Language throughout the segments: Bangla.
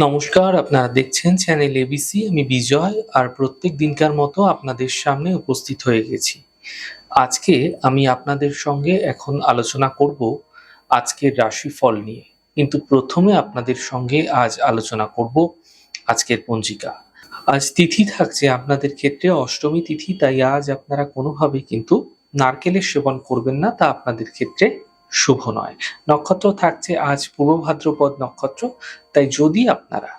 নমস্কার, আপনারা দেখছেন চ্যানেল এবিসি। আমি বিজয় আর প্রত্যেক দিনকার মতো আপনাদের সামনে উপস্থিত হয়ে গেছি। আজকে আমি আপনাদের সঙ্গে এখন আলোচনা করব আজকের রাশিফল নিয়ে। কিন্তু প্রথমে আপনাদের সঙ্গে আজ আলোচনা করব আজকের পঞ্জিকা। আজ তিথি থাকছে আপনাদের ক্ষেত্রে অষ্টমী তিথি, তাই আজ আপনারা কোনোভাবেই কিন্তু নারকেলের সেবন করবেন না, তা আপনাদের ক্ষেত্রে শুভ নয়। নক্ষত্র থাকছে আজ পূর্ব ভাদ্রপদ নক্ষত্র, তাই যদি আপনারা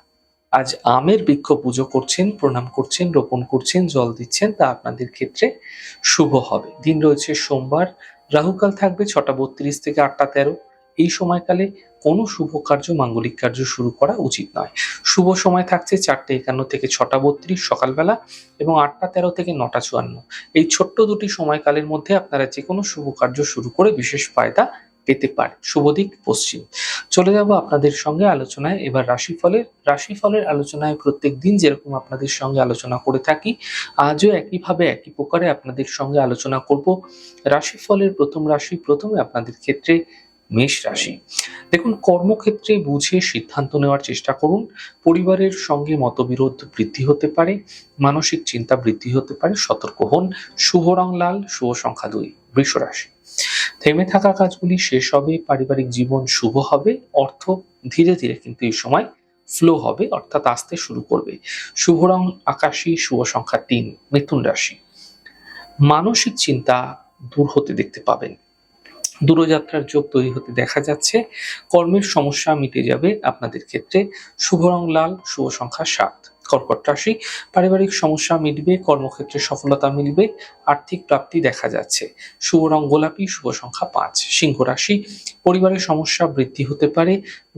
আজ আমের বৃক্ষ পুজো করছেন, প্রণাম করছেন, রোপণ করছেন, জল দিচ্ছেন, তা আপনাদের ক্ষেত্রে শুভ হবে। দিন রয়েছে সোমবার, রাহুকাল থাকবে 6টা 32 থেকে 8টা 13। এই সময়কালে কোনো শুভ কার্য, মাঙ্গলিক কার্য শুরু করা উচিত নয়। শুভ সময় থাকছে 4টা 51 থেকে 6টা 32 সকালবেলা এবং 8টা 13 থেকে 9টা 54। এই ছোট্ট দুটি সময়কালের মধ্যে আপনারা যে কোনো শুভ কার্য শুরু করে বিশেষ ফায়দা পেতে পারে। শুভ দিক পশ্চিম। চলে যাব আপনাদের সঙ্গে আলোচনায়। এবার রাশিফলের আলোচনায় প্রত্যেক দিন যেরকম আপনাদের সঙ্গে আলোচনা করে থাকি, আজও একইভাবে একই প্রকারে আপনাদের সঙ্গে আলোচনা করব রাশিফলের প্রথম রাশি। প্রথমে আপনাদের ক্ষেত্রে মেষ রাশি। দেখুন, কর্মক্ষেত্রে বুঝে সিদ্ধান্ত নেওয়ার চেষ্টা করুন। পরিবারের সঙ্গে মতবিরোধ বৃদ্ধি হতে পারে, মানসিক চিন্তা বৃদ্ধি হতে পারে, সতর্ক হন। শুভ রং লাল, শুভ সংখ্যা 2। বৃষ রাশি। থেমে থাকা কাজগুলি শেষ হবে, পারিবারিক জীবন শুভ হবে, অর্থ ধীরে ধীরে কিন্তু এই সময় ফ্লো হবে, অর্থাৎ আসতে শুরু করবে। শুভ রং আকাশী, শুভ সংখ্যা 3। মিথুন রাশি। মানসিক চিন্তা দূর হতে দেখতে পাবেন, দূরযাত্রার যোগ তৈরি হতে দেখা যাচ্ছে। কর্মের সমস্যা মিটে যাবে আপনাদের ক্ষেত্রে। শুভ রং লাল, শুভ সংখ্যা 7। কর্কট রাশি। পারিবারিক সমস্যা মিটবে, কর্মক্ষেত্রে সফলতা মিলবে, আর্থিক প্রাপ্তি দেখা যাচ্ছে। শুভ রং গোলাপি, শুভ সংখ্যা 5। সিংহ রাশি। পরিবারের সমস্যা বৃদ্ধি হতে পারে,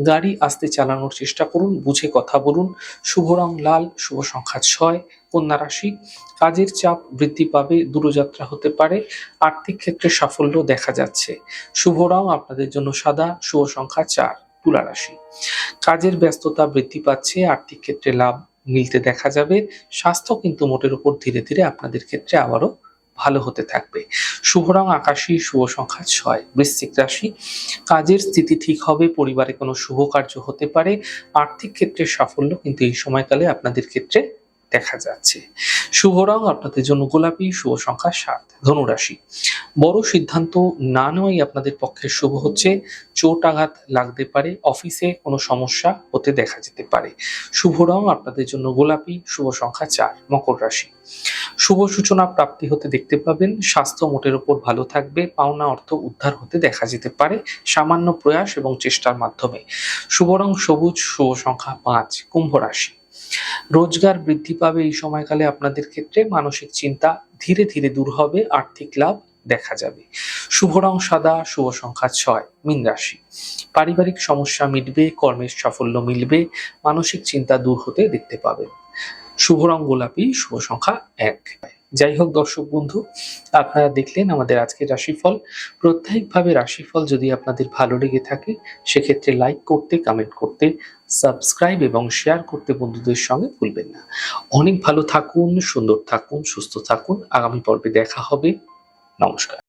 গাড়ি আস্তে চালানোর চেষ্টা করুন, বুঝে কথা বলুন। শুভ রং লাল, শুভ সংখ্যা 6। কন্যা রাশি। কাজের চাপ বৃদ্ধি পাবে, দূরযাত্রা হতে পারে, আর্থিক ক্ষেত্রে সাফল্য দেখা যাচ্ছে। শুভ রং আপনাদের জন্য সাদা, শুভ সংখ্যা 4। তুলা রাশি। কাজের ব্যস্ততা বৃদ্ধি পাচ্ছে, আর্থিক ক্ষেত্রে লাভ মিলতে দেখা যাবে। স্বাস্থ্য কিন্তু মোটের উপর ধীরে ধীরে আপনাদের ক্ষেত্রে আবারও ভালো হতে থাকবে। শুভ রং আকাশী, শুভ সংখ্যা 6। বৃশ্চিক রাশি। কাজের স্থিতি ঠিক হবে, পরিবারে কোনো শুভ কার্য হতে পারে, আর্থিক ক্ষেত্রে সাফল্য কিন্তু এই সময়কালে আপনাদের ক্ষেত্রে দেখা যাচ্ছে। শুভ রং আপনাদের জন্য গোলাপি, শুভ সংখ্যা 7। ধনুরাশি। বড় সিদ্ধান্ত না নেওয়াই আপনাদের পক্ষে শুভ হচ্ছে। চোট আঘাত লাগতে পারে, অফিসে কোনো সমস্যা হতে দেখা যেতে পারে। শুভ রং আপনাদের জন্য গোলাপি, শুভ সংখ্যা 4। মকর রাশি। শুভ সূচনা প্রাপ্তি হতে দেখতে পাবেন, স্বাস্থ্য মোটের উপর ভালো থাকবে, পাওনা অর্থ উদ্ধার হতে দেখা যেতে পারে সামান্য প্রয়াস এবং চেষ্টার মাধ্যমে। শুভ রং সবুজ, শুভ সংখ্যা 5। কুম্ভ রাশি। রোজগার বৃদ্ধি পাবে এই সময়কালে আপনাদের ক্ষেত্রে, মানসিক চিন্তা ধীরে ধীরে দূর হবে, আর্থিক লাভ দেখা যাবে। শুভ রং সাদা, শুভ সংখ্যা 6। মীন রাশি। পারিবারিক সমস্যা মিটবে, কর্মের সাফল্য মিলবে, মানসিক চিন্তা দূর হতে দেখতে পাবেন। শুভ রং গোলাপি, শুভ সংখ্যা 1। যাই হোক দর্শক বন্ধু, আপনারা দেখলেন আমাদের আজকের রাশিফল। প্রত্যেকভাবে রাশিফল যদি আপনাদের ভালো লেগে থাকে, সেক্ষেত্রে লাইক করতে, কমেন্ট করতে, সাবস্ক্রাইব এবং শেয়ার করতে বন্ধুদের সঙ্গে ভুলবেন না। অনেক ভালো থাকুন, সুন্দর থাকুন, সুস্থ থাকুন। আগামী পর্বে দেখা হবে। নমস্কার।